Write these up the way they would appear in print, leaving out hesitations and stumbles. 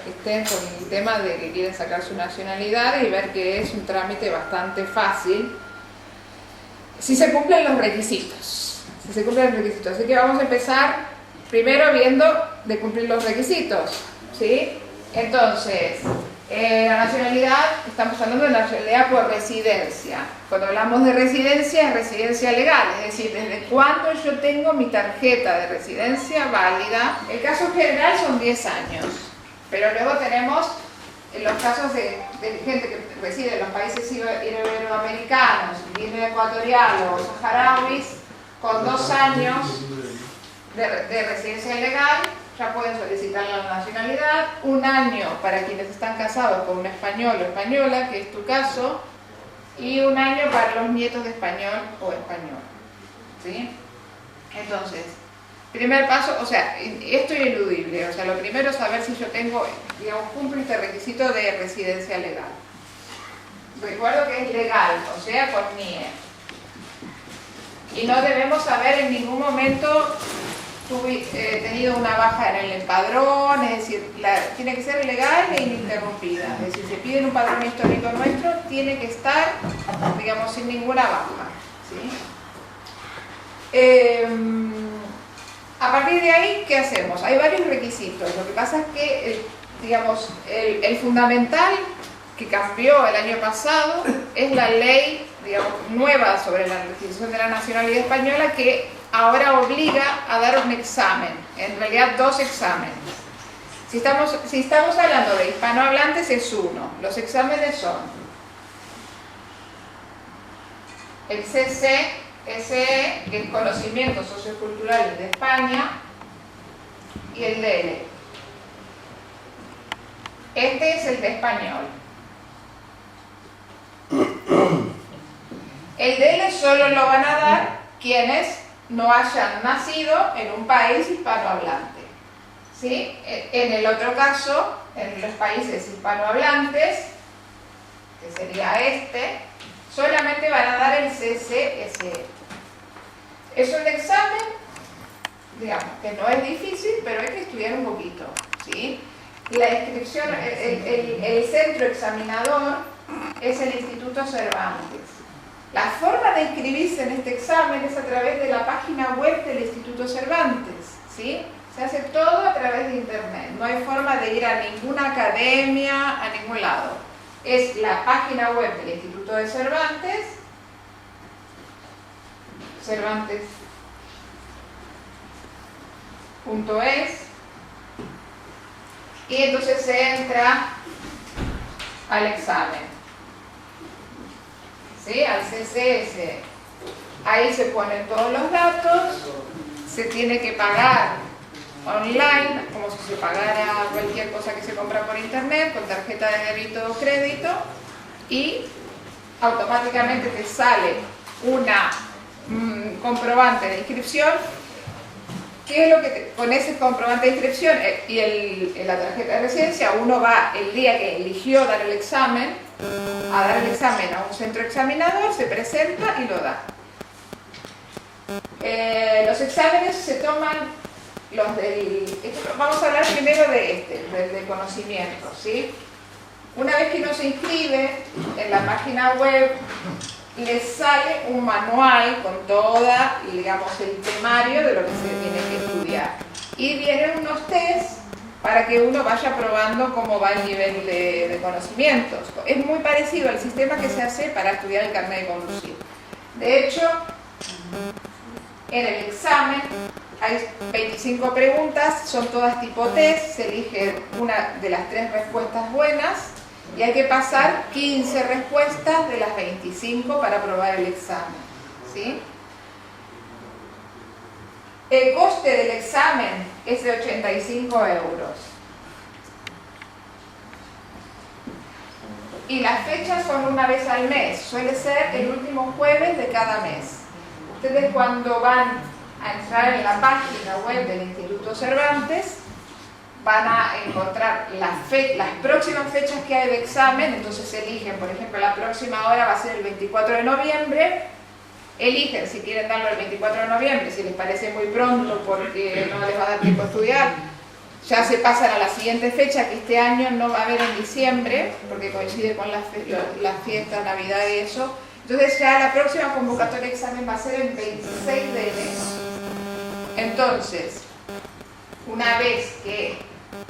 que estén con el tema de que quieren sacar su nacionalidad y ver que es un trámite bastante fácil si se cumplen los requisitos. Si se cumplen los requisitos. Así que vamos a empezar primero viendo de cumplir los requisitos, ¿sí? Entonces, la nacionalidad, estamos hablando de nacionalidad por residencia. Cuando hablamos de residencia, es residencia legal, es decir, desde cuándo yo tengo mi tarjeta de residencia válida. El caso general son 10 años, pero luego tenemos los casos de gente que reside en los países iberoamericanos, Guinea Ecuatorial o saharauis, con 2 años de residencia legal, ya pueden solicitar la nacionalidad. 1 año para quienes están casados con un español o española, que es tu caso, y 1 año para los nietos de español o español, ¿sí? Entonces, primer paso, o sea, esto es ineludible, o sea, lo primero es saber si yo tengo, digamos, cumplo este requisito de residencia legal. Recuerdo que es legal, o sea, con NIE. Y no debemos haber en ningún momento tenido una baja en el empadrón, es decir, tiene que ser legal e ininterrumpida. Es decir, si piden un padrón histórico nuestro, tiene que estar, digamos, sin ninguna baja, ¿sí? A partir de ahí, ¿qué hacemos? Hay varios requisitos. Lo que pasa es que, digamos, el fundamental que cambió el año pasado es la ley, digamos, nueva sobre la restitución de la nacionalidad española, que ahora obliga a dar un examen, en realidad 2 exámenes. Si estamos hablando de hispanohablantes es 1. Los exámenes son el CCSE, que es Conocimientos Socioculturales de España, y el DL. Este es el de español. El DL solo lo van a dar quienes no hayan nacido en un país hispanohablante, ¿sí? En el otro caso, en los países hispanohablantes, que sería este, solamente van a dar el CCSE. Es un examen, digamos, que no es difícil, pero hay que estudiar un poquito, ¿sí? La inscripción, el centro examinador es el Instituto Cervantes. La forma de inscribirse en este examen es a través de la página web del Instituto Cervantes, ¿sí? Se hace todo a través de internet. No hay forma de ir a ninguna academia, a ningún lado. Es la página web del Instituto de Cervantes, cervantes.es, y entonces se entra al examen, ¿sí? Al CCS. Ahí se ponen todos los datos, se tiene que pagar online, como si se pagara cualquier cosa que se compra por internet, con tarjeta de débito o crédito, y automáticamente te sale una comprobante de inscripción. ¿Qué es lo que con ese comprobante de inscripción y la tarjeta de residencia, uno va el día que eligió dar el examen, a dar el examen a un centro examinador, se presenta y lo da. Los exámenes se toman vamos a hablar primero del de conocimiento, ¿sí? Una vez que uno se inscribe en la página web, les sale un manual con toda, digamos, el temario de lo que se tiene que estudiar. Y vienen unos test para que uno vaya probando cómo va el nivel de conocimientos. Es muy parecido al sistema que se hace para estudiar el carnet de conducir. De hecho, en el examen hay 25 preguntas, son todas tipo test, se elige una de las 3 respuestas buenas y hay que pasar 15 respuestas de las 25 para aprobar el examen, ¿sí? El coste del examen es de 85 €. Y las fechas son una vez al mes, suele ser el último jueves de cada mes. Ustedes cuando van a entrar en la página web del Instituto Cervantes, van a encontrar las próximas fechas que hay de examen. Entonces eligen, por ejemplo, la próxima hora va a ser el 24 de noviembre, eligen si quieren darlo el 24 de noviembre, si les parece muy pronto porque no les va a dar tiempo a estudiar, ya se pasan a la siguiente fecha, que este año no va a haber en diciembre, porque coincide con las fiestas, Navidad y eso. Entonces ya la próxima convocatoria de examen va a ser el 26 de enero. Entonces, una vez que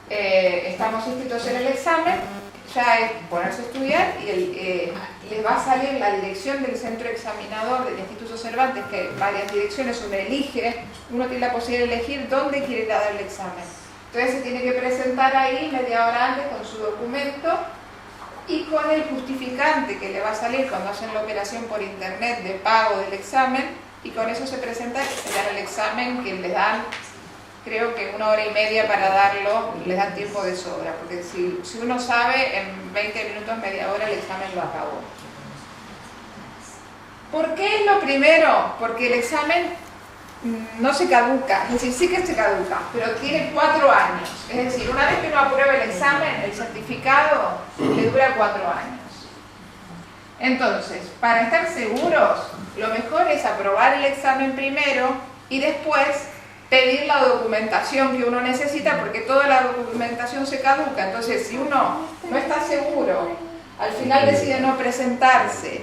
estamos inscritos en el examen, ya es ponerse a estudiar y les va a salir la dirección del centro examinador del Instituto Cervantes, que hay varias direcciones, uno tiene la posibilidad de elegir dónde quiere ir a dar el examen. Entonces se tiene que presentar ahí media hora antes con su documento y con el justificante que le va a salir cuando hacen la operación por internet de pago del examen, y con eso se presenta y dan el examen, que les dan, creo que 1 hora y media para darlo, les dan tiempo de sobra, porque si uno sabe, en 20 minutos, media hora el examen lo acabó. ¿Por qué es lo primero? Porque el examen no se caduca, es decir, sí que se caduca, pero tiene 4 años. Es decir, una vez que uno aprueba el examen, el certificado le dura 4 años. Entonces, para estar seguros, lo mejor es aprobar el examen primero y después pedir la documentación que uno necesita, porque toda la documentación se caduca. Entonces, si uno no está seguro, al final decide no presentarse,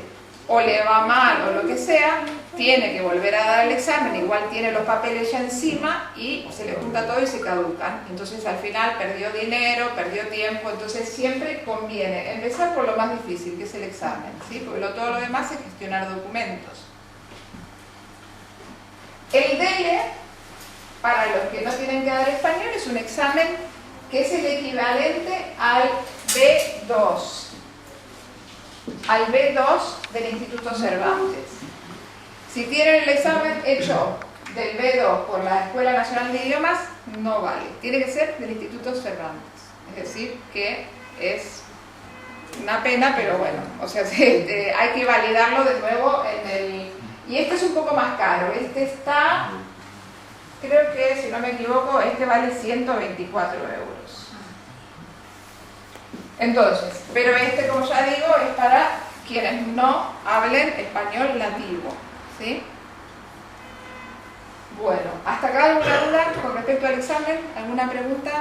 o le va mal o lo que sea, tiene que volver a dar el examen, igual tiene los papeles ya encima y se le junta todo y se caducan. Entonces al final perdió dinero, perdió tiempo. Entonces siempre conviene empezar por lo más difícil, que es el examen, ¿sí? Porque todo lo demás es gestionar documentos. El DELE, para los que no tienen que dar español, es un examen que es el equivalente al B2. Al B2 del Instituto Cervantes. Si tienen el examen hecho del B2 por la Escuela Nacional de Idiomas, no vale. Tiene que ser del Instituto Cervantes. Es decir, que es una pena, pero bueno, o sea, hay que validarlo de nuevo en el... Y este es un poco más caro. Este está, creo que, si no me equivoco, este vale 124 euros. Entonces, pero este, como ya digo, es para quienes no hablen español nativo, ¿sí? Bueno, ¿hasta acá alguna duda con respecto al examen? ¿Alguna pregunta?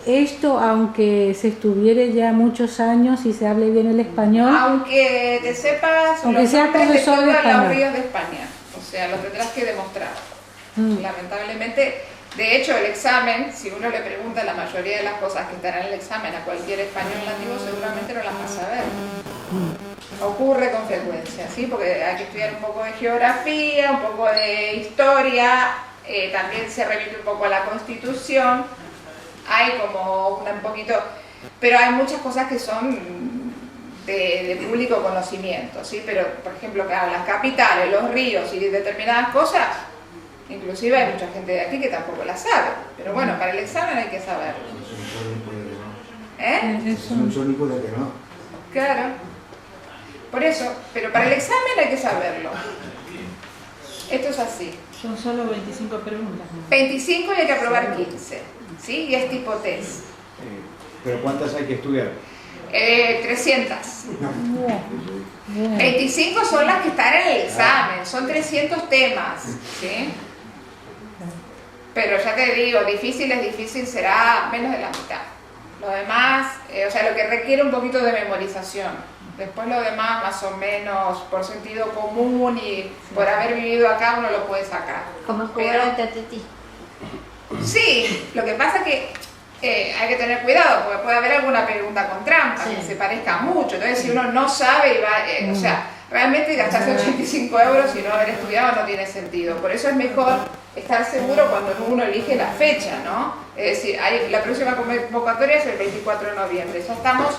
Esto, aunque se estuviere ya muchos años y se hable bien el español... Aunque te sepas aunque los sea nombres de profesor de todos los español. ríos de España, o sea, lo tendrás que demostrar. Lamentablemente, de hecho, el examen, si uno le pregunta la mayoría de las cosas que estarán en el examen a cualquier español nativo, seguramente no las va a saber. Ocurre con frecuencia, ¿sí? Porque hay que estudiar un poco de geografía, un poco de historia, también se remite un poco a la Constitución, hay como un poquito, pero hay muchas cosas que son de público conocimiento, ¿sí? Pero, por ejemplo, las capitales, los ríos y determinadas cosas, inclusive hay mucha gente de aquí que tampoco la sabe, pero bueno, para el examen hay que saberlo. Es un sónico de que no. Claro, por eso, pero para el examen hay que saberlo. Esto es así. Son solo 25 preguntas. 25 y hay que aprobar 15, ¿sí? Y es tipo test. ¿Pero cuántas hay que estudiar? 300. 25 son las que están en el examen, son 300 temas, ¿sí? Pero ya te digo, difícil será menos de la mitad. Lo demás, o sea, lo que requiere un poquito de memorización. Después lo demás, más o menos, por sentido común y por haber vivido acá, uno lo puede sacar. Como jugar al tatetí. Sí, lo que pasa es que hay que tener cuidado, porque puede haber alguna pregunta con trampa, Sí. que se parezca mucho. Entonces, si uno no sabe, y va, o sea, realmente gastarse 85 euros y no haber estudiado no tiene sentido. Por eso es mejor estar seguro cuando uno elige la fecha, ¿no? Es decir, la próxima convocatoria es el 24 de noviembre, ya estamos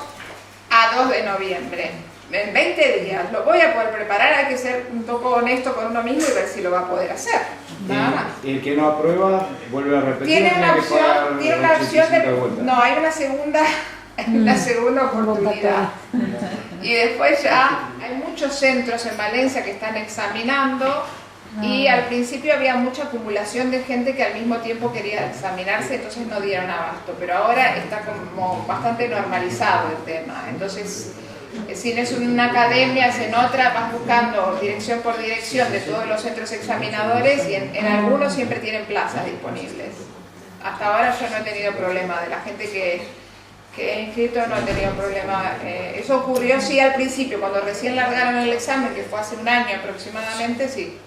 a 2 de noviembre. En 20 días lo voy a poder preparar, hay que ser un poco honesto con uno mismo y ver si lo va a poder hacer. Nada más. Y el que no aprueba, vuelve a repetir. Tiene una opción, de... vueltas. No, hay una segunda oportunidad. Y después ya hay muchos centros en Valencia que están examinando y al principio había mucha acumulación de gente que al mismo tiempo quería examinarse, entonces no dieron abasto. Pero ahora está como bastante normalizado el tema. Entonces, si no es una academia, es en otra, vas buscando dirección por dirección de todos los centros examinadores y en algunos siempre tienen plazas disponibles. hasta ahora yo no he tenido problema, de la gente que he inscrito no he tenido problema. Eso ocurrió sí al principio, cuando recién largaron el examen, que fue hace un año aproximadamente, sí.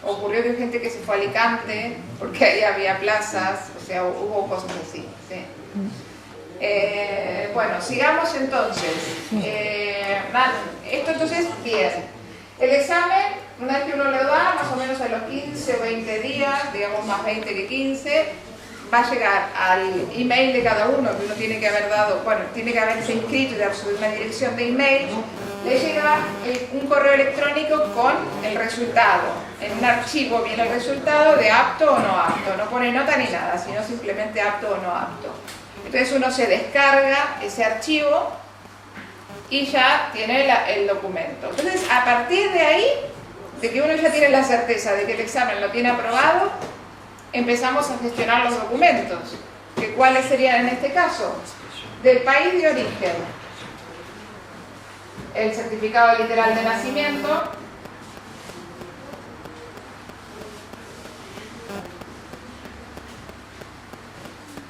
Ocurrió que hay gente que se fue a Alicante, porque ahí había plazas, o sea, hubo cosas así, sí. Bueno, sigamos entonces. Esto entonces, bien. El examen, una vez que uno lo da, más o menos a los 15 o 20 días, digamos más 20 que 15, va a llegar al email de cada uno, que uno tiene que haber dado, bueno, tiene que haberse inscrito y dar una dirección de email, le llega un correo electrónico con el resultado. En un archivo viene el resultado de apto o no apto, no pone nota ni nada, sino simplemente apto o no apto. Entonces uno se descarga ese archivo y ya tiene el documento. Entonces, a partir de ahí, de que uno ya tiene la certeza de que el examen lo tiene aprobado, empezamos a gestionar los documentos. ¿Que cuáles serían en este caso? Del país de origen, el certificado literal de nacimiento,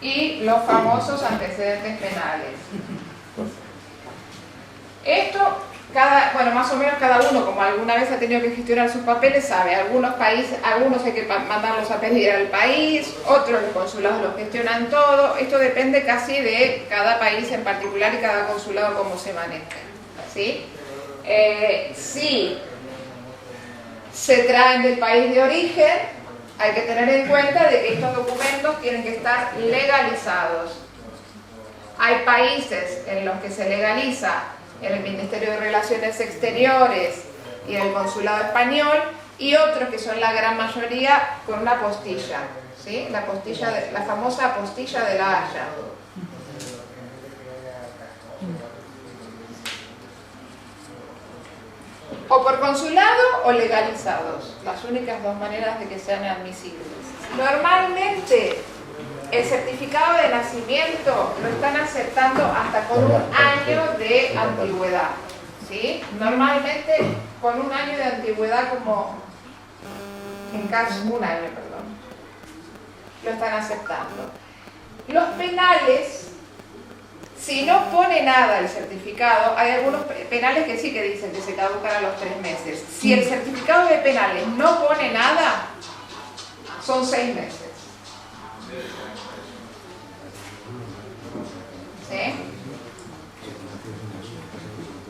y los famosos antecedentes penales. Esto, bueno, más o menos cada uno, como alguna vez ha tenido que gestionar sus papeles, sabe. Algunos países, algunos hay que mandarlos a pedir al país, otros los consulados los gestionan todo. Esto depende casi de cada país en particular y cada consulado cómo se maneja, ¿sí? Si se traen del país de origen, hay que tener en cuenta de que estos documentos tienen que estar legalizados. Hay países en los que se legaliza en el Ministerio de Relaciones Exteriores y en el Consulado Español, y otros que son la gran mayoría con una apostilla, ¿sí? La famosa apostilla de La Haya. O por consulado o legalizados, las únicas dos maneras de que sean admisibles. Normalmente el certificado de nacimiento lo están aceptando hasta con un año de antigüedad, ¿sí? Normalmente con un año de antigüedad, como en caso, un año, perdón, lo están aceptando. Los penales, si no pone nada el certificado, hay algunos penales que sí que dicen que se caducan a los 3 meses. Si el certificado de penales no pone nada, son 6 meses. ¿Sí?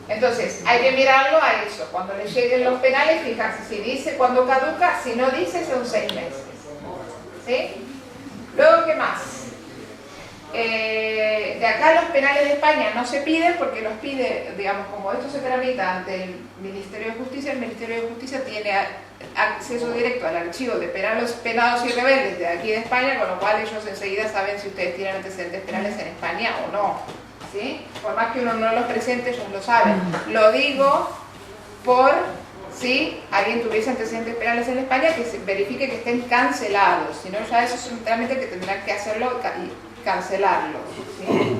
Entonces, hay que mirarlo a eso. Cuando le lleguen los penales, fijarse si dice cuando caduca, si no dice, son 6 meses. ¿Sí? Luego, ¿qué más? De acá los penales de España no se piden porque los pide, digamos, como esto se tramita ante el Ministerio de Justicia, el Ministerio de Justicia tiene acceso directo al archivo de penados y rebeldes de aquí de España, con lo cual ellos enseguida saben si ustedes tienen antecedentes penales en España o no, ¿sí? Por más que uno no los presente, ellos lo saben. Lo digo por si alguien tuviese antecedentes penales en España, que se verifique que estén cancelados, si no ya eso es un trámite que tendrán que hacerlo y cancelarlo, ¿sí?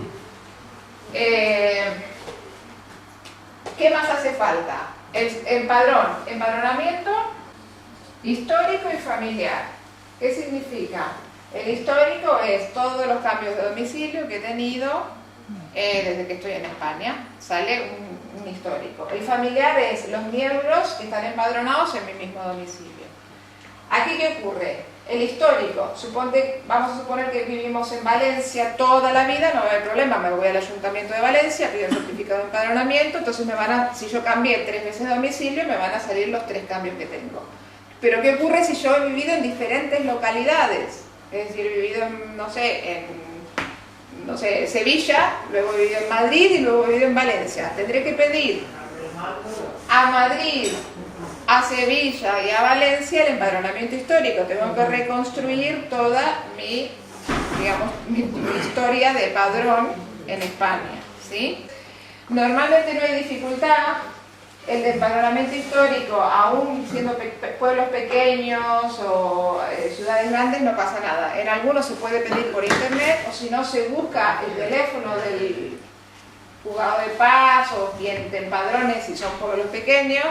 ¿Qué más hace falta? Empadronamiento histórico y familiar. ¿Qué significa? El histórico es todos los cambios de domicilio que he tenido desde que estoy en España. Sale un histórico. El familiar es los miembros que están empadronados en mi mismo domicilio. ¿Aquí qué ocurre? El histórico, vamos a suponer que vivimos en Valencia toda la vida, no va a haber problema, me voy al Ayuntamiento de Valencia, pido el certificado de empadronamiento, entonces si yo cambié 3 veces de domicilio, me van a salir los 3 cambios que tengo. Pero ¿qué ocurre si yo he vivido en diferentes localidades? Es decir, he vivido en, no sé, Sevilla, luego he vivido en Madrid y luego he vivido en Valencia. Tendré que pedir a Madrid, a Sevilla y a Valencia el empadronamiento histórico. Tengo que reconstruir toda mi historia de padrón en España, ¿sí? Normalmente no hay dificultad. El de empadronamiento histórico, aún siendo pueblos pequeños o ciudades grandes, no pasa nada. En algunos se puede pedir por internet, o si no, se busca el teléfono del juzgado de paz o quien te empadrone si son pueblos pequeños,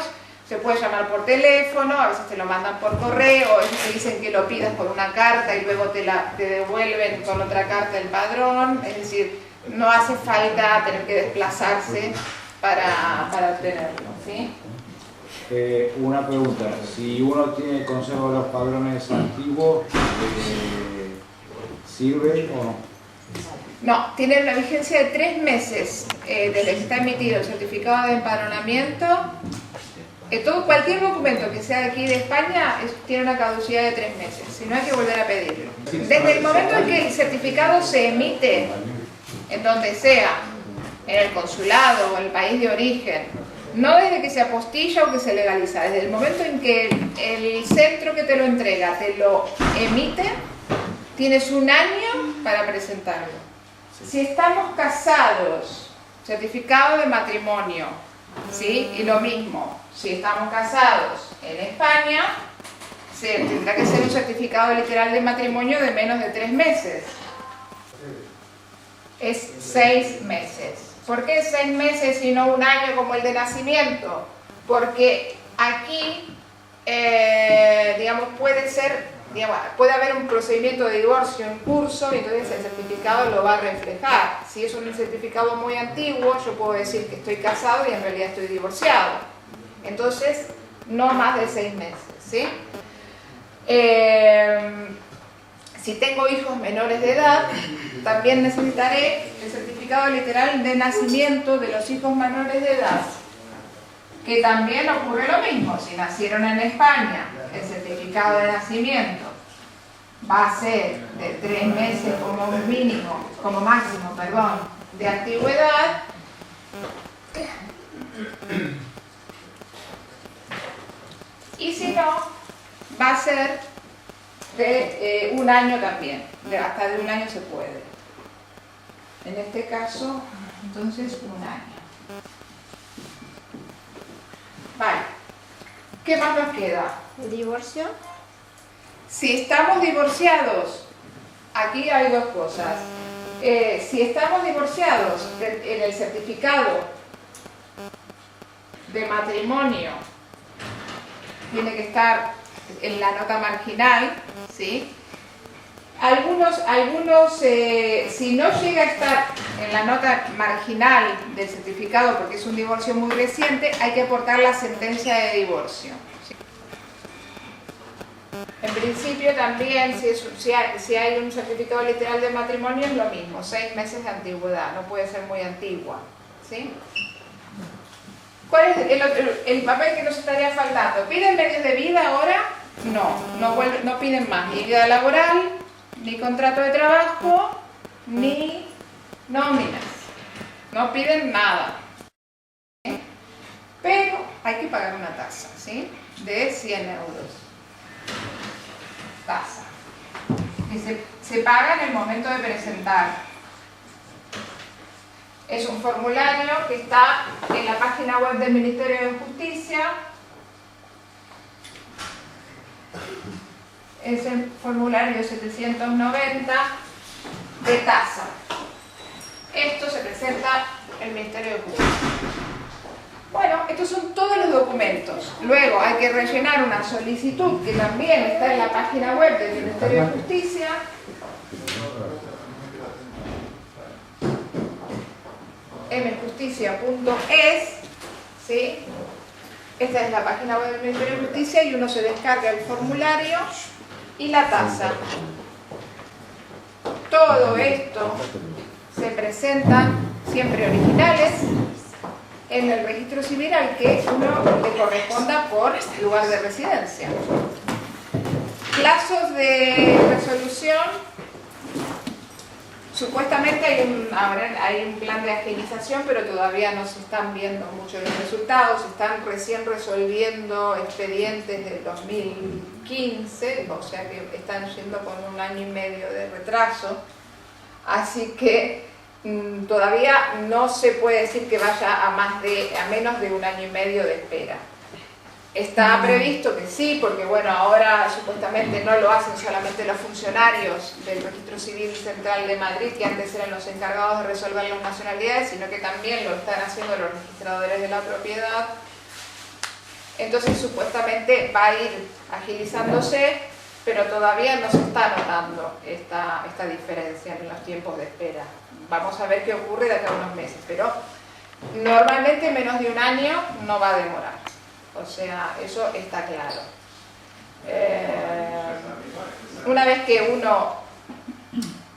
Se puede llamar por teléfono, a veces te lo mandan por correo, a veces te dicen que lo pidas por una carta y luego te devuelven con otra carta el padrón. Es decir, no hace falta tener que desplazarse para obtenerlo, ¿sí? Una pregunta, si uno conserva los padrones antiguos, ¿sirve o no? No, tiene una vigencia de 3 meses desde que está emitido el certificado de empadronamiento. Cualquier documento que sea de aquí de España tiene una caducidad de 3 meses, si no hay que volver a pedirlo. Desde el momento en que el certificado se emite, en donde sea, en el consulado o en el país de origen, no desde que se apostilla o que se legaliza, desde el momento en que el centro que te lo entrega te lo emite, tienes 1 año para presentarlo. Si estamos casados, certificado de matrimonio, ¿sí? Y lo mismo, si estamos casados en España, tendrá que ser un certificado literal de matrimonio de menos de 3 meses. Es 6 meses. ¿Por qué 6 meses y no 1 año como el de nacimiento? Porque aquí, puede haber un procedimiento de divorcio en curso y entonces el certificado lo va a reflejar. Si es un certificado muy antiguo, yo puedo decir que estoy casado y en realidad estoy divorciado. Entonces, no más de 6 meses, ¿sí? Si tengo hijos menores de edad, también necesitaré el certificado literal de nacimiento de los hijos menores de edad, que también ocurre lo mismo. Si nacieron en España, el certificado de nacimiento va a ser de 3 meses como máximo, de antigüedad. Y si no, va a ser de 1 año también, hasta de 1 año se puede. En este caso, entonces 1 año. Vale, ¿qué más nos queda? ¿El divorcio? Si estamos divorciados, aquí hay 2 cosas. Si estamos divorciados, en el certificado de matrimonio tiene que estar en la nota marginal, ¿sí? Algunos si no llega a estar en la nota marginal del certificado porque es un divorcio muy reciente, hay que aportar la sentencia de divorcio, ¿sí? En principio también, si hay un certificado literal de matrimonio, es lo mismo, 6 meses de antigüedad, no puede ser muy antigua, ¿sí? ¿Cuál es el papel que nos estaría faltando? ¿Piden medios de vida ahora? No piden más, ni vida laboral, ni contrato de trabajo, ni nóminas. No piden nada. ¿Sí? Pero hay que pagar una tasa, ¿sí? De 100 euros. Tasa. Que se paga en el momento de presentar. Es un formulario que está en la página web del Ministerio de Justicia. Es el formulario 790 de tasa. Esto se presenta en el Ministerio de Justicia. Bueno, estos son todos los documentos. Luego hay que rellenar una solicitud que también está en la página web del Ministerio de Justicia. mjusticia.es, ¿sí? Esta es la página web del Ministerio de Justicia y uno se descarga el formulario y la tasa. Todo esto se presenta siempre originales en el registro civil al que uno le corresponda por lugar de residencia. Plazos de resolución. Supuestamente hay un plan de agilización, pero todavía no se están viendo mucho los resultados. Están recién resolviendo expedientes del 2015, o sea que están yendo con 1 año y medio de retraso. Así que todavía no se puede decir que vaya a menos de 1 año y medio de espera. Está previsto que sí, porque bueno, ahora supuestamente no lo hacen solamente los funcionarios del Registro Civil Central de Madrid, que antes eran los encargados de resolver las nacionalidades, sino que también lo están haciendo los registradores de la propiedad. Entonces supuestamente va a ir agilizándose, pero todavía no se está notando esta diferencia en los tiempos de espera. Vamos a ver qué ocurre de acá a unos meses, pero normalmente menos de un año no va a demorar. O sea, eso está claro. Una vez que uno,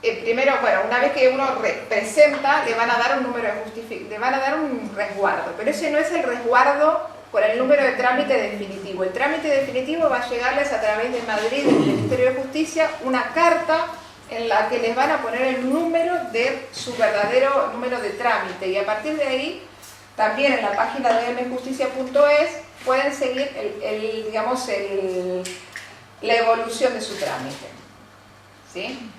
una vez que uno presenta, le van a dar un número de le van a dar un resguardo, pero ese no es el resguardo con el número de trámite definitivo. El trámite definitivo va a llegarles a través de Madrid, del Ministerio de Justicia, una carta en la que les van a poner el número de su verdadero número de trámite, y a partir de ahí, también en la página de mjusticia.es pueden seguir la evolución de su trámite. ¿Sí?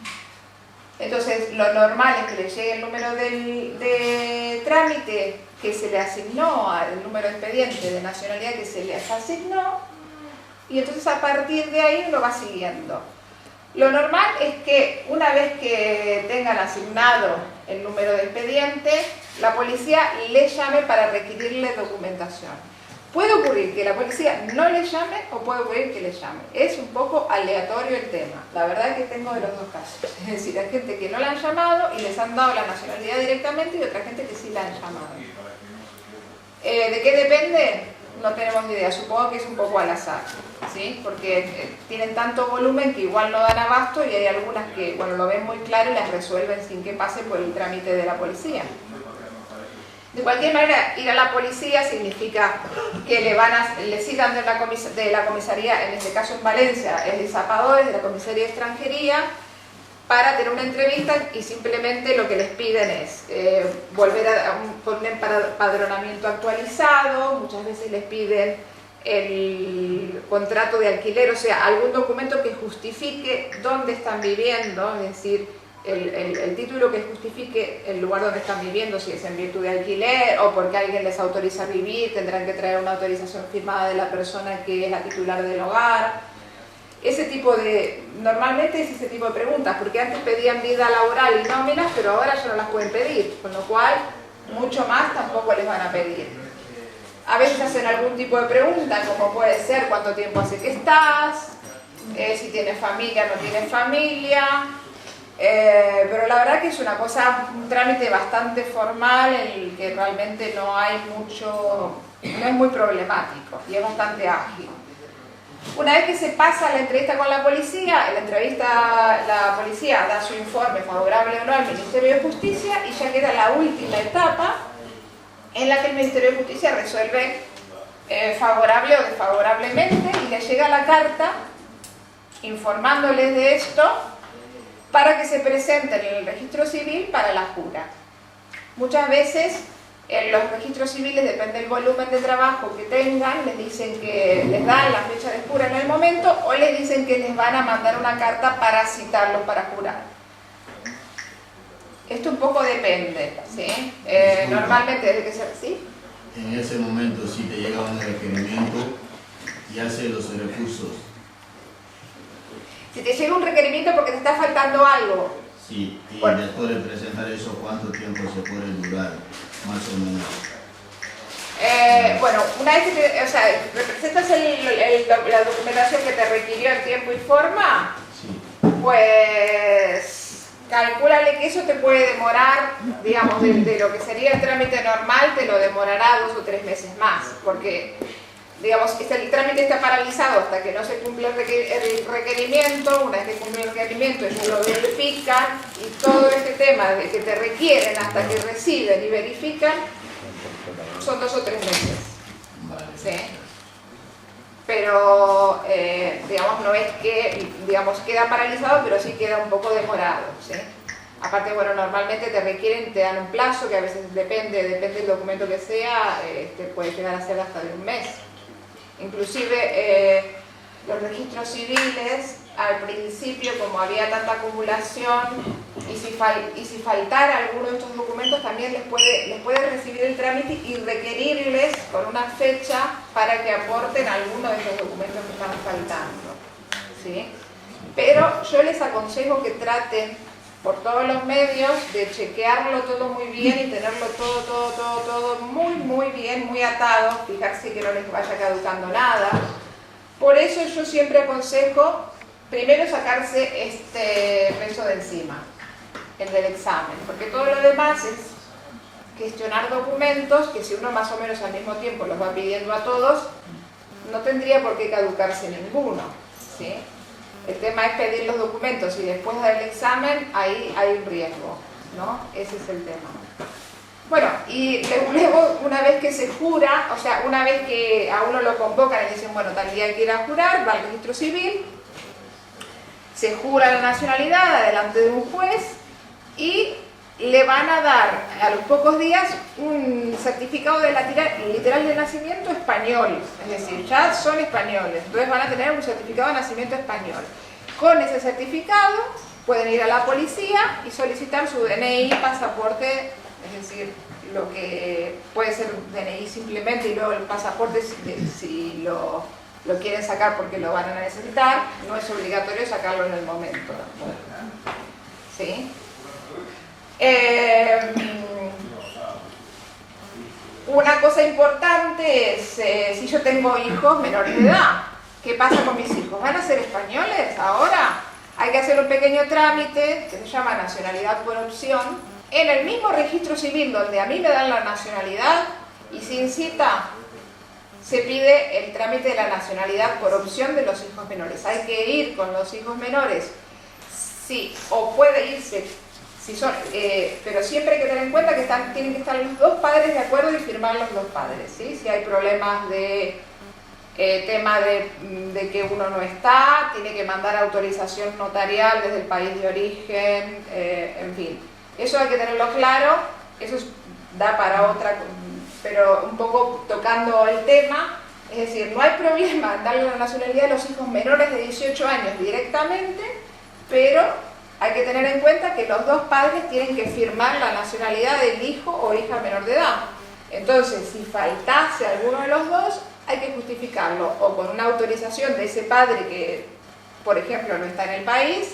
Entonces, lo normal es que le llegue el número de trámite que se le asignó, al número de expediente de nacionalidad que se les asignó, y entonces a partir de ahí lo va siguiendo. Lo normal es que una vez que tengan asignado el número de expediente, la policía le llame para requerirle documentación. Puede ocurrir que la policía no le llame o puede ocurrir que le llame. Es un poco aleatorio el tema. La verdad es que tengo de los dos casos. Es decir, hay gente que no la han llamado y les han dado la nacionalidad directamente, y otra gente que sí la han llamado. ¿De qué depende? No tenemos ni idea. Supongo que es un poco al azar, ¿sí? Porque tienen tanto volumen que igual no dan abasto, y hay algunas que, bueno, lo ven muy claro y las resuelven sin que pase por el trámite de la policía. De cualquier manera, ir a la policía significa que le citan de la comisaría, en este caso en Valencia, es de Zapadores, de la comisaría de extranjería, para tener una entrevista, y simplemente lo que les piden es volver a un empadronamiento actualizado. Muchas veces les piden el contrato de alquiler, o sea, algún documento que justifique dónde están viviendo, es decir, el título que justifique el lugar donde están viviendo, si es en virtud de alquiler o porque alguien les autoriza a vivir, tendrán que traer una autorización firmada de la persona que es la titular del hogar. Normalmente es ese tipo de preguntas, porque antes pedían vida laboral y nóminas, pero ahora ya no las pueden pedir, con lo cual mucho más tampoco les van a pedir. A veces hacen algún tipo de pregunta, como puede ser cuánto tiempo hace que estás, si tienes familia o no tienes familia. Pero la verdad que es un trámite bastante formal, en el que realmente no es muy problemático y es bastante ágil. Una vez que se pasa la entrevista con la policía, la policía da su informe favorable o no al Ministerio de Justicia, y ya queda la última etapa en la que el Ministerio de Justicia resuelve favorable o desfavorablemente, y le llega la carta informándoles de esto, para que se presenten en el registro civil para la jura. Muchas veces en los registros civiles, depende del volumen de trabajo que tengan, les dicen que les dan la fecha de jura en el momento, o les dicen que les van a mandar una carta para citarlos para jurar. Esto un poco depende, ¿sí? Normalmente debe ser así. En ese momento, si te llega un requerimiento y hace los recursos. Si te llega un requerimiento porque te está faltando algo. Sí, y bueno, después de presentar eso, ¿cuánto tiempo se puede durar, más o menos? Bueno, una vez que representas la documentación que te requirió en tiempo y forma, Sí. pues calcúlale que eso te puede demorar, digamos, de lo que sería el trámite normal, te lo demorará 2 o 3 meses más, porque, digamos, el trámite está paralizado hasta que no se cumple el requerimiento. Una vez que cumple el requerimiento, ellos lo verifican, y todo este tema de que te requieren hasta que reciben y verifican son 2 o 3 meses. Vale. ¿Sí? Pero, digamos, no es que, digamos, queda paralizado, pero sí queda un poco demorado, ¿sí? Aparte, bueno, normalmente te requieren, te dan un plazo, que a veces depende del documento que sea, puede llegar a ser hasta de 1 mes. Inclusive los registros civiles, al principio, como había tanta acumulación, y si faltara alguno de estos documentos, también les puede recibir el trámite y requerirles con una fecha para que aporten alguno de estos documentos que están faltando, ¿sí? Pero yo les aconsejo que traten por todos los medios de chequearlo todo muy bien y tenerlo todo muy bien, muy atado, fijarse que no les vaya caducando nada. Por eso yo siempre aconsejo primero sacarse este peso de encima, el del examen, porque todo lo demás es gestionar documentos que si uno más o menos al mismo tiempo los va pidiendo a todos, no tendría por qué caducarse ninguno, ¿sí? El tema es pedir los documentos y después dar el examen, ahí hay un riesgo, ¿no? Ese es el tema. Bueno, y luego una vez que se jura, o sea, una vez que a uno lo convocan y dicen, bueno, tal día que ir a jurar, va al registro civil, se jura la nacionalidad delante de un juez y le van a dar a los pocos días un certificado de literal de nacimiento español, es decir, ya son españoles, entonces van a tener un certificado de nacimiento español. Con ese certificado pueden ir a la policía y solicitar su DNI, pasaporte, es decir, lo que puede ser DNI simplemente y luego el pasaporte si lo quieren sacar porque lo van a necesitar, no es obligatorio sacarlo en el momento. ¿Sí? Una cosa importante es, si yo tengo hijos menores de edad, ¿qué pasa con mis hijos? ¿Van a ser españoles ahora? Hay que hacer un pequeño trámite que se llama nacionalidad por opción en el mismo registro civil donde a mí me dan la nacionalidad y sin cita se pide el trámite de la nacionalidad por opción de los hijos menores. Hay que ir con los hijos menores, sí, o puede irse, si son, pero siempre hay que tener en cuenta que tienen que estar los dos padres de acuerdo y firmar los dos padres, ¿sí? Si hay problemas de tema de que uno no está, tiene que mandar autorización notarial desde el país de origen, en fin. Eso hay que tenerlo claro, eso da para otra, pero un poco tocando el tema, es decir, no hay problema en darle la nacionalidad a los hijos menores de 18 años directamente, pero hay que tener en cuenta que los dos padres tienen que firmar la nacionalidad del hijo o hija menor de edad. Entonces, si faltase alguno de los dos, hay que justificarlo o con una autorización de ese padre que, por ejemplo, no está en el país,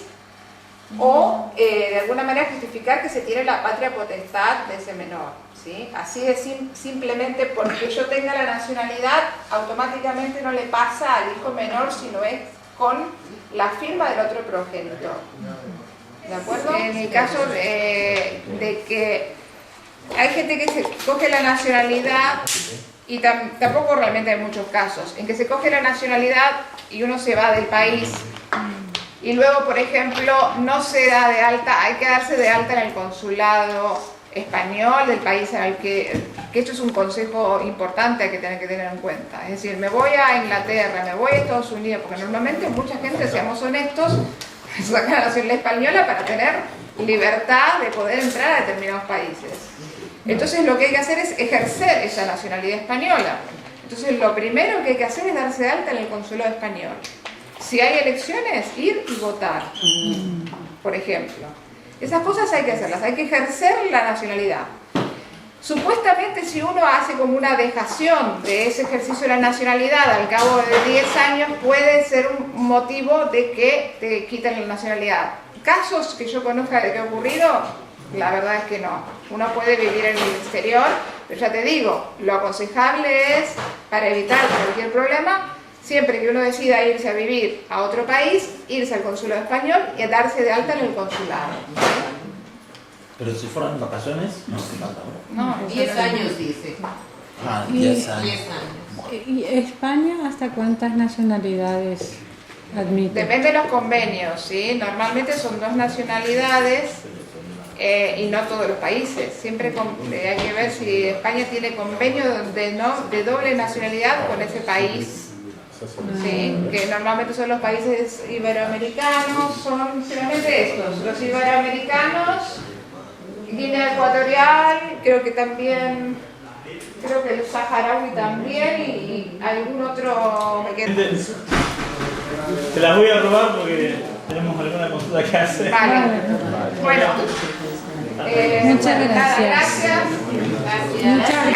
o de alguna manera justificar que se tiene la patria potestad de ese menor, ¿sí? Así de simplemente porque yo tenga la nacionalidad, automáticamente no le pasa al hijo menor si no es con la firma del otro progenitor. ¿De acuerdo? En el caso de que hay gente que se coge la nacionalidad, y tampoco realmente hay muchos casos, en que se coge la nacionalidad y uno se va del país, y luego, por ejemplo, no se da de alta, hay que darse de alta en el consulado español del país en el que esto es un consejo importante que tienen que tener en cuenta. Es decir, me voy a Inglaterra, me voy a Estados Unidos, porque normalmente mucha gente, seamos honestos, saca la nacionalidad española para tener libertad de poder entrar a determinados países. Entonces lo que hay que hacer es ejercer esa nacionalidad española. Entonces lo primero que hay que hacer es darse de alta en el consulado español. Si hay elecciones, ir y votar, por ejemplo. Esas cosas hay que hacerlas, hay que ejercer la nacionalidad. Supuestamente si uno hace como una dejación de ese ejercicio de la nacionalidad al cabo de 10 años, puede ser un motivo de que te quiten la nacionalidad. Casos que yo conozca de que ha ocurrido, la verdad es que no. Uno puede vivir en el exterior, pero ya te digo, lo aconsejable es, para evitar cualquier problema, siempre que uno decida irse a vivir a otro país, irse al consulado español y darse de alta en el consulado. Pero si fueran vacaciones, no hace falta, ¿no? No, 10 años dice. Ah, 10 años. 10 años. ¿Y España hasta cuántas nacionalidades admite? depende de los convenios, ¿sí? Normalmente son 2 nacionalidades y no todos los países. Siempre hay que ver si España tiene convenio de doble nacionalidad con ese país. Sí, que normalmente son los países iberoamericanos, son solamente estos, los iberoamericanos, Guinea Ecuatorial, creo que también, creo que el saharaui también y algún otro me queda. Te las voy a robar porque tenemos alguna consulta que hacer. Vale, bueno, Muchas gracias. gracias. Muchas